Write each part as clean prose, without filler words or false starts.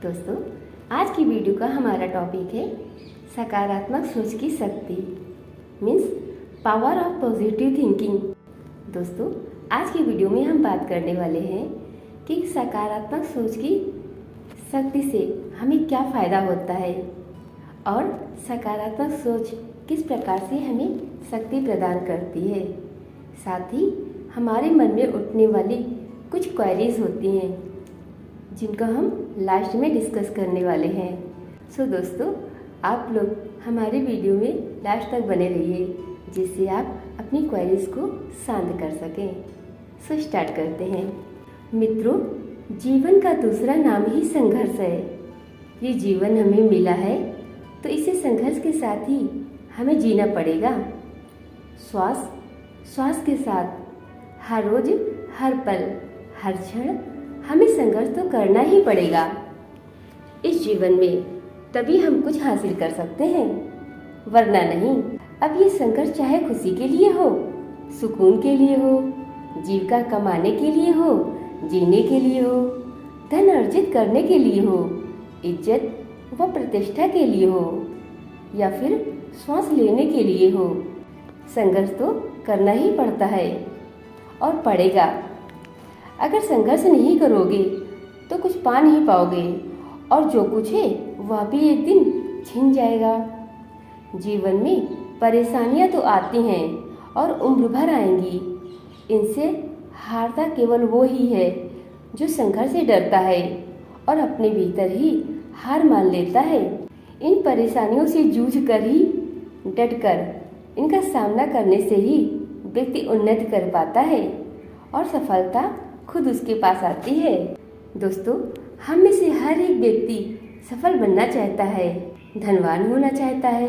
दोस्तों, आज की वीडियो का हमारा टॉपिक है सकारात्मक सोच की शक्ति means power of positive thinking. दोस्तों, आज की वीडियो में हम बात करने वाले हैं कि सकारात्मक सोच की शक्ति से हमें क्या फ़ायदा होता है और सकारात्मक सोच किस प्रकार से हमें शक्ति प्रदान करती है। साथ ही हमारे मन में उठने वाली कुछ क्वेरीज होती हैं जिनका हम लास्ट में डिस्कस करने वाले हैं। सो दोस्तों, आप लोग हमारे वीडियो में लास्ट तक बने रहिए जिससे आप अपनी क्वेरीज को शांत कर सकें। सो स्टार्ट करते हैं। मित्रों, जीवन का दूसरा नाम ही संघर्ष है। ये जीवन हमें मिला है तो इसे संघर्ष के साथ ही हमें जीना पड़ेगा। श्वास के साथ हर रोज, हर पल, हर क्षण हमें संघर्ष तो करना ही पड़ेगा। इस जीवन में तभी हम कुछ हासिल कर सकते हैं, वरना नहीं। अब ये संघर्ष चाहे खुशी के लिए हो, सुकून के लिए हो, जीविका कमाने के लिए हो, जीने के लिए हो, धन अर्जित करने के लिए हो, इज्जत व प्रतिष्ठा के लिए हो या फिर श्वास लेने के लिए हो, संघर्ष तो करना ही पड़ता है और पड़ेगा। अगर संघर्ष नहीं करोगे तो कुछ पा नहीं पाओगे और जो कुछ है वह भी एक दिन छिन जाएगा। जीवन में परेशानियां तो आती हैं और उम्र भर आएंगी। इनसे हारता केवल वो ही है जो संघर्ष से डरता है और अपने भीतर ही हार मान लेता है। इन परेशानियों से जूझ कर ही, डट कर इनका सामना करने से ही व्यक्ति उन्नति कर पाता है और सफलता खुद उसके पास आती है। दोस्तों, हम में से हर एक व्यक्ति सफल बनना चाहता है, धनवान होना चाहता है,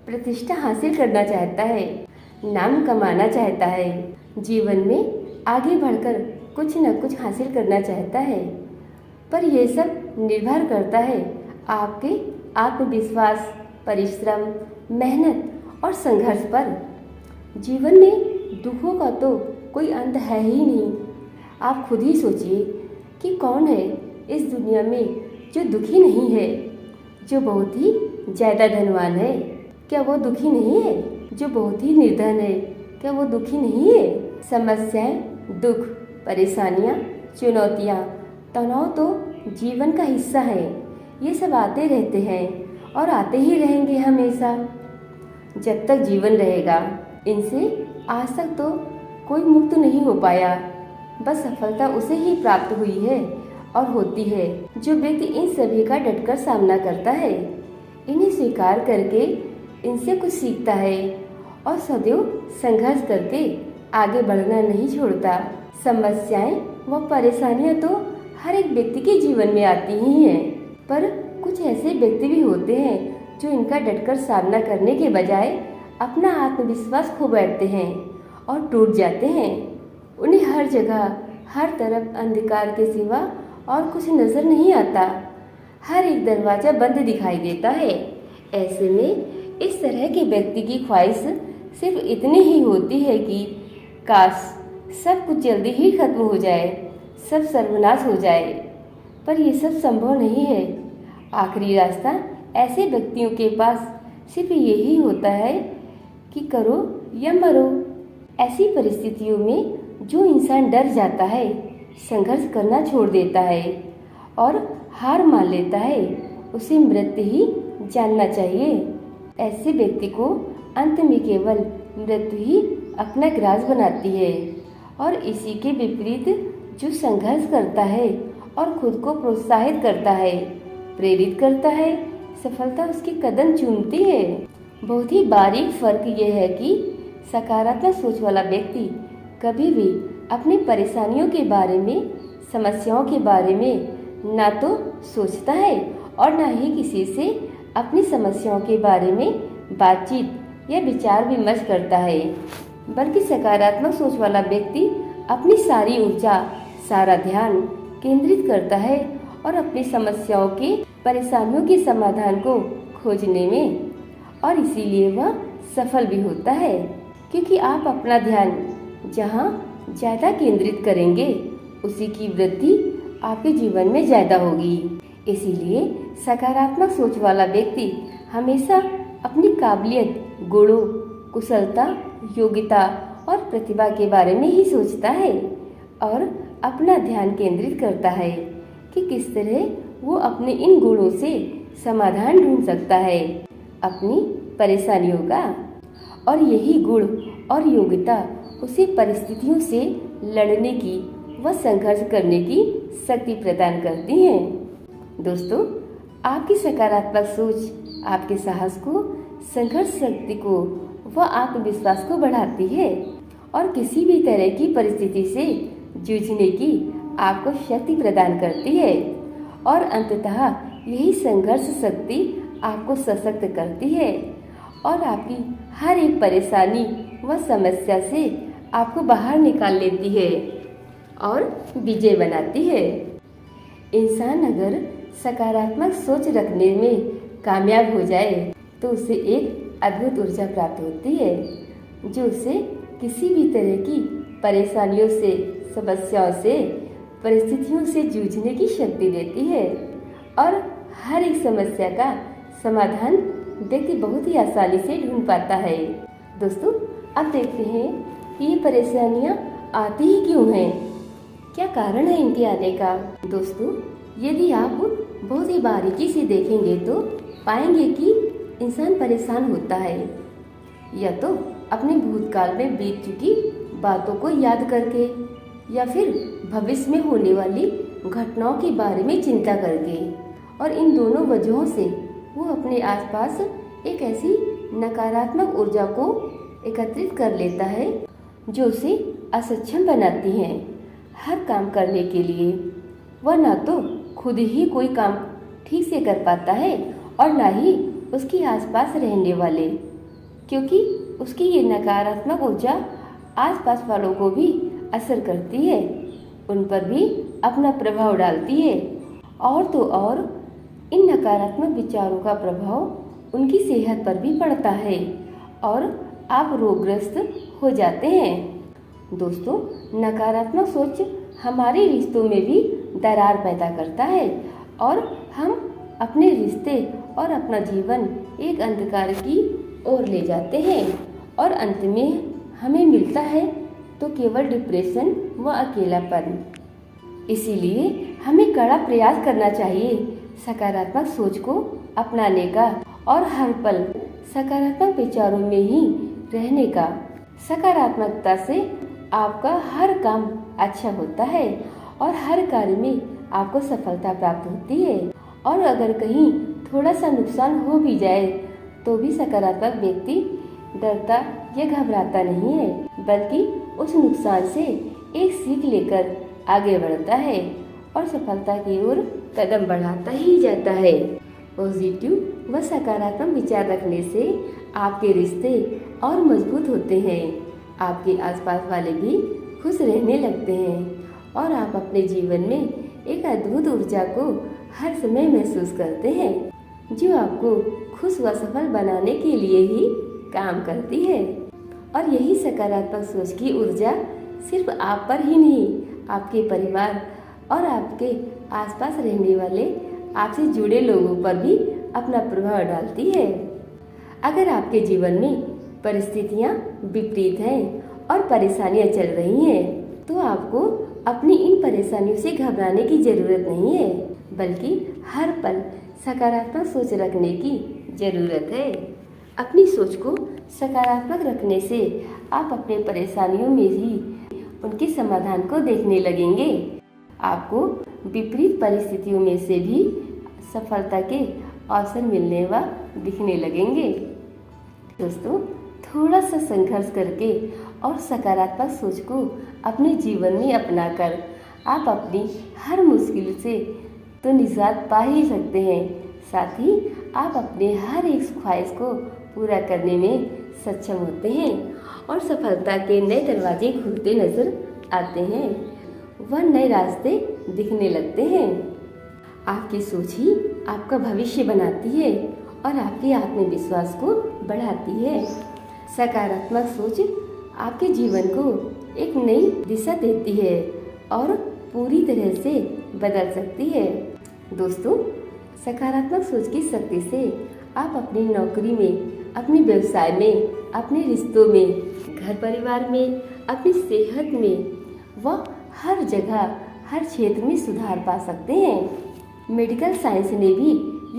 प्रतिष्ठा हासिल करना चाहता है, नाम कमाना चाहता है, जीवन में आगे बढ़कर कुछ न कुछ हासिल करना चाहता है। पर यह सब निर्भर करता है आपके आत्मविश्वास, परिश्रम, मेहनत और संघर्ष पर। जीवन में दुखों का तो कोई अंत है ही नहीं। आप खुद ही सोचिए कि कौन है इस दुनिया में जो दुखी नहीं है। जो बहुत ही ज़्यादा धनवान है, क्या वो दुखी नहीं है? जो बहुत ही निर्धन है, क्या वो दुखी नहीं है? समस्याएं, दुख, परेशानियां, चुनौतियां, तनाव तो जीवन का हिस्सा है। ये सब आते रहते हैं और आते ही रहेंगे हमेशा जब तक जीवन रहेगा। इनसे आज तक तो कोई मुक्त नहीं हो पाया। बस सफलता उसे ही प्राप्त हुई है और होती है जो व्यक्ति इन सभी का डटकर सामना करता है, इन्हें स्वीकार करके इनसे कुछ सीखता है और सदैव संघर्ष करके आगे बढ़ना नहीं छोड़ता। समस्याएं व परेशानियां तो हर एक व्यक्ति के जीवन में आती ही हैं, पर कुछ ऐसे व्यक्ति भी होते हैं जो इनका डटकर सामना करने के बजाय अपना आत्मविश्वास खो बैठते हैं और टूट जाते हैं। उन्हें हर जगह, हर तरफ अंधकार के सिवा और कुछ नजर नहीं आता। हर एक दरवाजा बंद दिखाई देता है। ऐसे में इस तरह के व्यक्ति की ख्वाहिश सिर्फ इतनी ही होती है कि काश सब कुछ जल्दी ही खत्म हो जाए, सब सर्वनाश हो जाए। पर यह सब संभव नहीं है। आखिरी रास्ता ऐसे व्यक्तियों के पास सिर्फ यही होता है कि करो या मरो। ऐसी परिस्थितियों में जो इंसान डर जाता है, संघर्ष करना छोड़ देता है और हार मान लेता है, उसे मृत्यु ही जानना चाहिए। ऐसे व्यक्ति को अंत में केवल मृत्यु ही अपना ग्रास बनाती है और इसी के विपरीत जो संघर्ष करता है और खुद को प्रोत्साहित करता है, प्रेरित करता है, सफलता उसके कदम चूमती है। बहुत ही बारीक फर्क यह है कि सकारात्मक सोच वाला व्यक्ति कभी भी अपनी परेशानियों के बारे में, समस्याओं के बारे में ना तो सोचता है और ना ही किसी से अपनी समस्याओं के बारे में बातचीत या विचार विमर्श करता है, बल्कि सकारात्मक सोच वाला व्यक्ति अपनी सारी ऊर्जा, सारा ध्यान केंद्रित करता है और अपनी समस्याओं के, परेशानियों के समाधान को खोजने में, और इसीलिए वह सफल भी होता है। क्योंकि आप अपना ध्यान जहाँ ज़्यादा केंद्रित करेंगे, उसी की वृद्धि आपके जीवन में ज़्यादा होगी। इसीलिए सकारात्मक सोच वाला व्यक्ति हमेशा अपनी काबिलियत, गुणों, कुशलता, योग्यता और प्रतिभा के बारे में ही सोचता है और अपना ध्यान केंद्रित करता है कि किस तरह वो अपने इन गुणों से समाधान ढूंढ सकता है अपनी परेशानियों का। और यही गुण और योग्यता उसे परिस्थितियों से लड़ने की व संघर्ष करने की शक्ति प्रदान करती हैं। दोस्तों, आपकी सकारात्मक सोच आपके साहस को, संघर्ष शक्ति को व आत्मविश्वास को बढ़ाती है और किसी भी तरह की परिस्थिति से जूझने की आपको शक्ति प्रदान करती है और अंततः यही संघर्ष शक्ति आपको सशक्त करती है और आपकी हर एक परेशानी व समस्या से आपको बाहर निकाल लेती है और विजय बनाती है। इंसान अगर सकारात्मक सोच रखने में कामयाब हो जाए तो उसे एक अद्भुत ऊर्जा प्राप्त होती है जो उसे किसी भी तरह की परेशानियों से, समस्याओं से, परिस्थितियों से जूझने की शक्ति देती है और हर एक समस्या का समाधान व्यक्ति बहुत ही आसानी से ढूंढ पाता है। दोस्तों, अब देखते हैं कि ये परेशानियां आती ही क्यों हैं, क्या कारण है इनके आने का। दोस्तों, यदि आप बहुत ही बारीकी से देखेंगे तो पाएंगे कि इंसान परेशान होता है या तो अपने भूतकाल में बीत चुकी बातों को याद करके या फिर भविष्य में होने वाली घटनाओं के बारे में चिंता करके, और इन दोनों वजहों से वो अपने आसपास एक ऐसी नकारात्मक ऊर्जा को एकत्रित कर लेता है जो उसे असक्षम बनाती है हर काम करने के लिए। वह ना तो खुद ही कोई काम ठीक से कर पाता है और ना ही उसके आसपास रहने वाले, क्योंकि उसकी ये नकारात्मक ऊर्जा आसपास वालों को भी असर करती है, उन पर भी अपना प्रभाव डालती है और तो और इन नकारात्मक विचारों का प्रभाव उनकी सेहत पर भी पड़ता है और आप रोगग्रस्त हो जाते हैं। दोस्तों, नकारात्मक सोच हमारे रिश्तों में भी दरार पैदा करता है और हम अपने रिश्ते और अपना जीवन एक अंधकार की ओर ले जाते हैं और अंत में हमें मिलता है तो केवल डिप्रेशन व अकेलापन। इसीलिए हमें कड़ा प्रयास करना चाहिए सकारात्मक सोच को अपनाने का और हर पल सकारात्मक विचारों में ही रहने का। सकारात्मकता से आपका हर काम अच्छा होता है और हर कार्य में आपको सफलता प्राप्त होती है और अगर कहीं थोड़ा सा नुकसान हो भी जाए तो भी सकारात्मक व्यक्ति डरता या घबराता नहीं है, बल्कि उस नुकसान से एक सीख लेकर आगे बढ़ता है और सफलता की ओर कदम बढ़ाता ही जाता है। पॉजिटिव व सकारात्मक विचार रखने से आपके रिश्ते और मजबूत होते हैं, आपके आसपास वाले भी खुश रहने लगते हैं और आप अपने जीवन में एक अद्भुत ऊर्जा को हर समय महसूस करते हैं जो आपको खुश व सफल बनाने के लिए ही काम करती है। और यही सकारात्मक सोच की ऊर्जा सिर्फ आप पर ही नहीं, आपके परिवार और आपके आसपास रहने वाले आपसे जुड़े लोगों पर भी अपना प्रभाव डालती है। अगर आपके जीवन में परिस्थितियां विपरीत हैं और परेशानियां चल रही हैं, तो आपको अपनी इन परेशानियों से घबराने की जरूरत नहीं है, बल्कि हर पल सकारात्मक सोच रखने की जरूरत है। अपनी सोच को सकारात्मक रखने से आप अपने परेशानियों में ही उनके समाधान को देखने लगेंगे। आपको विपरीत परिस्थितियों में से भी सफलता के अवसर मिलने व दिखने लगेंगे। दोस्तों, थोड़ा सा संघर्ष करके और सकारात्मक सोच को अपने जीवन में अपनाकर आप अपनी हर मुश्किल से तो निजात पा ही सकते हैं, साथ ही आप अपने हर एक ख्वाहिश को पूरा करने में सक्षम होते हैं और सफलता के नए दरवाजे खुलते नजर आते हैं, वह नए रास्ते दिखने लगते हैं। आपकी सोच ही आपका भविष्य बनाती है और आपके आत्मविश्वास को बढ़ाती है। सकारात्मक सोच आपके जीवन को एक नई दिशा देती है और पूरी तरह से बदल सकती है। दोस्तों, सकारात्मक सोच की शक्ति से आप अपनी नौकरी में, अपने व्यवसाय में, अपने रिश्तों में, घर परिवार में, अपनी सेहत में व हर जगह, हर क्षेत्र में सुधार पा सकते हैं। मेडिकल साइंस ने भी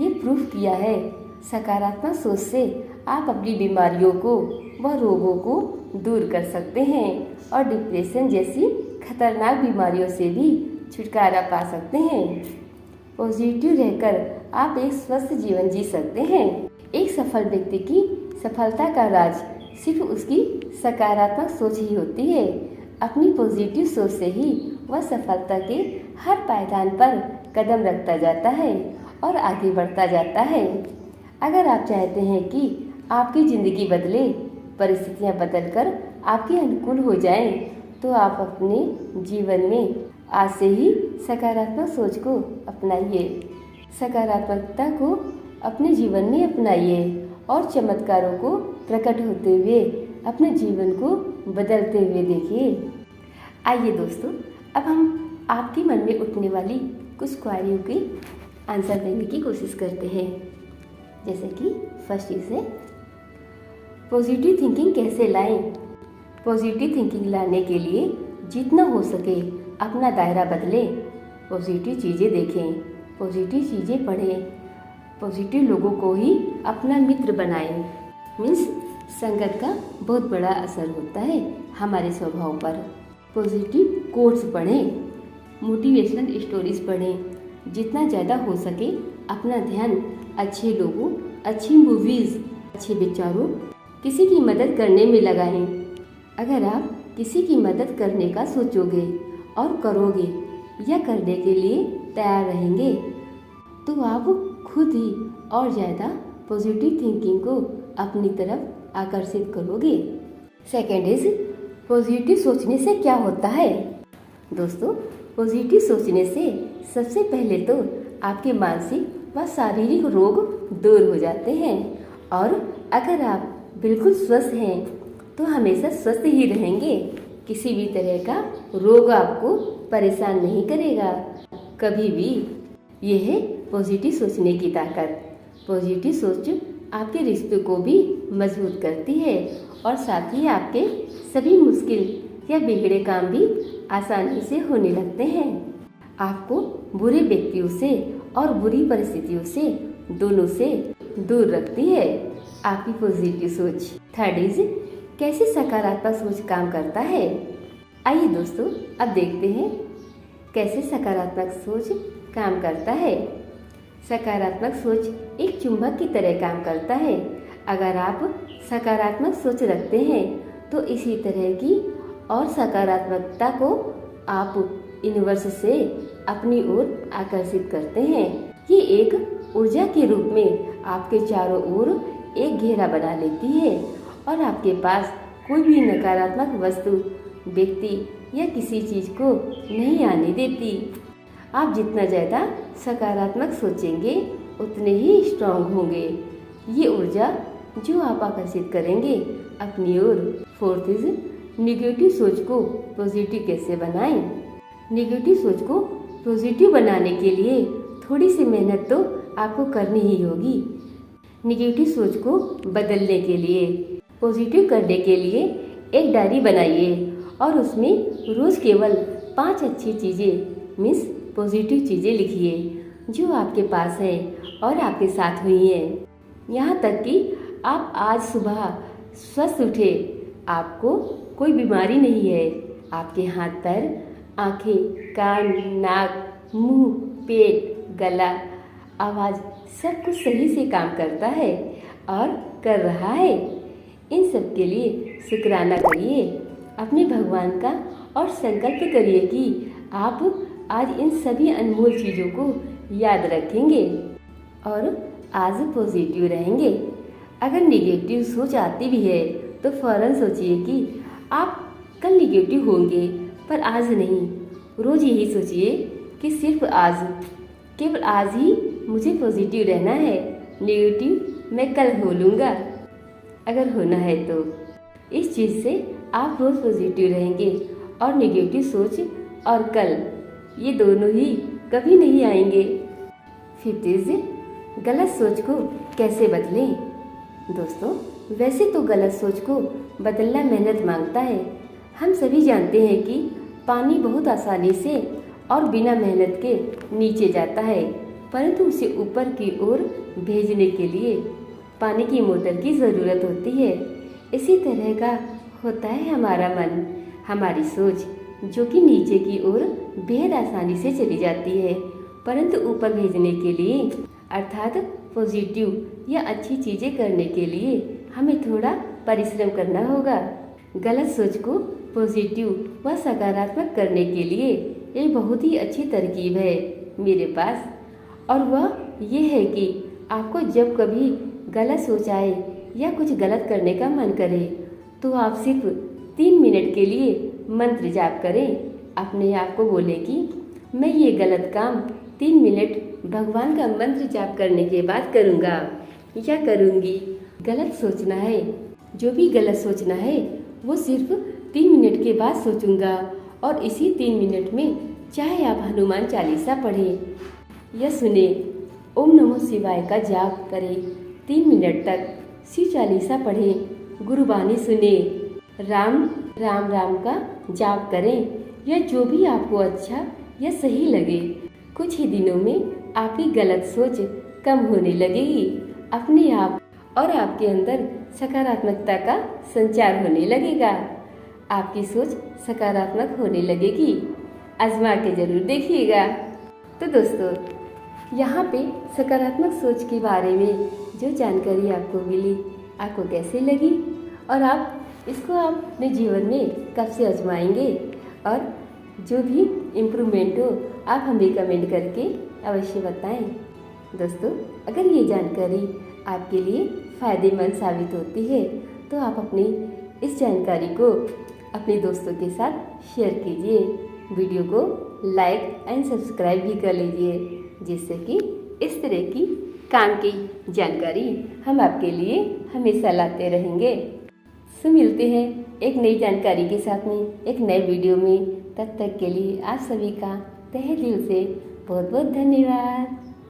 ये प्रूफ किया है। सकारात्मक सोच से आप अपनी बीमारियों को व रोगों को दूर कर सकते हैं और डिप्रेशन जैसी खतरनाक बीमारियों से भी छुटकारा पा सकते हैं। पॉजिटिव रहकर आप एक स्वस्थ जीवन जी सकते हैं। एक सफल व्यक्ति की सफलता का राज सिर्फ उसकी सकारात्मक सोच ही होती है। अपनी पॉजिटिव सोच से ही वह सफलता के हर पायदान पर कदम रखता जाता है और आगे बढ़ता जाता है। अगर आप चाहते हैं कि आपकी ज़िंदगी बदले, परिस्थितियां बदलकर आपके अनुकूल हो जाएं, तो आप अपने जीवन में आज से ही सकारात्मक सोच को अपनाइए। सकारात्मकता को अपने जीवन में अपनाइए और चमत्कारों को प्रकट होते हुए अपने जीवन को बदलते हुए देखिए। आइए दोस्तों, अब हम आपके मन में उठने वाली कुछ क्वेरियों के आंसर देने की कोशिश करते हैं। जैसे कि फर्स्ट चीज़ है, पॉजिटिव थिंकिंग कैसे लाएं? पॉजिटिव थिंकिंग लाने के लिए जितना हो सके अपना दायरा बदलें। पॉजिटिव चीज़ें देखें, पॉजिटिव चीज़ें पढ़ें, पॉजिटिव लोगों को ही अपना मित्र बनाएं। मीन्स संगत का बहुत बड़ा असर होता है हमारे स्वभाव पर। पॉजिटिव कोट्स पढ़ें, मोटिवेशनल स्टोरीज पढ़ें। जितना ज़्यादा हो सके अपना ध्यान अच्छे लोगों, अच्छी मूवीज़, अच्छे विचारों, किसी की मदद करने में लगाएं। अगर आप किसी की मदद करने का सोचोगे और करोगे या करने के लिए तैयार रहेंगे, तो आप खुद ही और ज़्यादा पॉजिटिव थिंकिंग को अपनी तरफ आकर्षित करोगे। सेकेंड इज, पॉजिटिव सोचने से क्या होता है? दोस्तों, पॉजिटिव सोचने से सबसे पहले तो आपके मानसिक व शारीरिक रोग दूर हो जाते हैं और अगर आप बिल्कुल स्वस्थ हैं तो हमेशा स्वस्थ ही रहेंगे। किसी भी तरह का रोग आपको परेशान नहीं करेगा कभी भी। यह है पॉजिटिव सोचने की ताकत। पॉजिटिव सोच आपके रिश्तों को भी मजबूत करती है और साथ ही आपके सभी मुश्किल या बिगड़े काम भी आसानी से होने लगते हैं। आपको बुरे व्यक्तियों से और बुरी परिस्थितियों से, दोनों से दूर रखती है आपकी पॉजिटिव सोच। थर्ड इज, कैसे सकारात्मक सोच काम करता है? आइए दोस्तों, अब देखते हैं कैसे सकारात्मक सोच काम करता है। सकारात्मक सोच एक चुंबक की तरह काम करता है। अगर आप सकारात्मक सोच रखते हैं तो इसी तरह की और सकारात्मकता को आप यूनिवर्स से अपनी ओर आकर्षित करते हैं। ये एक ऊर्जा के रूप में आपके चारों ओर एक घेरा बना लेती है और आपके पास कोई भी नकारात्मक वस्तु, व्यक्ति या किसी चीज़ को नहीं आने देती। आप जितना ज़्यादा सकारात्मक सोचेंगे उतने ही स्ट्रांग होंगे। ये ऊर्जा जो आप आकर्षित करेंगे अपनी ओर। फोर्थ इज, निगेटिव सोच को पॉजिटिव कैसे बनाएं? निगेटिव सोच को पॉजिटिव बनाने के लिए थोड़ी सी मेहनत तो आपको करनी ही होगी। निगेटिव सोच को बदलने के लिए, पॉजिटिव करने के लिए एक डायरी बनाइए और उसमें रोज़ केवल 5 अच्छी चीज़ें मीन्स पॉजिटिव चीज़ें लिखिए जो आपके पास है और आपके साथ हुई हैं। यहाँ तक कि आप आज सुबह स्वस्थ उठे, आपको कोई बीमारी नहीं है, आपके हाथ पैर, आँखें, कान, नाक, मुंह, पेट, गला, आवाज़ सब कुछ सही से काम करता है और कर रहा है। इन सब के लिए शुक्राना करिए अपने भगवान का और संकल्प करिए कि आप आज इन सभी अनमोल चीज़ों को याद रखेंगे और आज पॉजिटिव रहेंगे। अगर निगेटिव सोच आती भी है तो फ़ौरन सोचिए कि आप कल निगेटिव होंगे पर आज नहीं। रोज़ यही सोचिए कि सिर्फ आज, केवल आज ही मुझे पॉजिटिव रहना है, नेगेटिव मैं कल हो लूँगा अगर होना है तो। इस चीज़ से आप रोज़ पॉजिटिव रहेंगे और नेगेटिव सोच और कल ये दोनों ही कभी नहीं आएंगे। फिफ्थ इज गलत सोच को कैसे बदलें। दोस्तों, वैसे तो गलत सोच को बदलना मेहनत मांगता है। हम सभी जानते हैं कि पानी बहुत आसानी से और बिना मेहनत के नीचे जाता है, परंतु उसे ऊपर की ओर भेजने के लिए पानी की मोटर की ज़रूरत होती है। इसी तरह का होता है हमारा मन, हमारी सोच, जो कि नीचे की ओर बेहद आसानी से चली जाती है, परंतु ऊपर भेजने के लिए अर्थात पॉजिटिव या अच्छी चीज़ें करने के लिए हमें थोड़ा परिश्रम करना होगा। गलत सोच को पॉजिटिव व सकारात्मक करने के लिए एक बहुत ही अच्छी तरकीब है मेरे पास, और वह ये है कि आपको जब कभी गलत सोच आए या कुछ गलत करने का मन करे तो आप सिर्फ 3 मिनट के लिए मंत्र जाप करें। अपने आप को बोले कि मैं ये गलत काम 3 मिनट भगवान का मंत्र जाप करने के बाद करूँगा या करूँगी। गलत सोचना है, जो भी गलत सोचना है वो सिर्फ 3 मिनट के बाद सोचूंगा, और इसी 3 मिनट में चाहे आप हनुमान चालीसा पढ़ें या सुने, ओम नमो शिवाय का जाप करें 3 मिनट तक, शिव चालीसा पढ़ें, गुरुबानी सुने, राम राम राम का जाप करें, या जो भी आपको अच्छा या सही लगे। कुछ ही दिनों में आपकी गलत सोच कम होने लगेगी, अपने आप और आपके अंदर सकारात्मकता का संचार होने लगेगा। आपकी सोच सकारात्मक होने लगेगी। आजमा के जरूर देखिएगा। तो दोस्तों, यहाँ पे सकारात्मक सोच के बारे में जो जानकारी आपको मिली, आपको कैसे लगी, और आप इसको आप अपने जीवन में कब से आजमाएंगे, और जो भी इम्प्रूवमेंट हो आप हमें कमेंट करके अवश्य बताएं। दोस्तों, अगर ये जानकारी आपके लिए फ़ायदेमंद साबित होती है तो आप अपनी इस जानकारी को अपने दोस्तों के साथ शेयर कीजिए। वीडियो को लाइक एंड सब्सक्राइब भी कर लीजिए, जिससे कि इस तरह की काम की जानकारी हम आपके लिए हमेशा लाते रहेंगे। सो मिलते हैं एक नई जानकारी के साथ में एक नए वीडियो में। तब तक के लिए आप सभी का तहे दिल से बहुत बहुत धन्यवाद।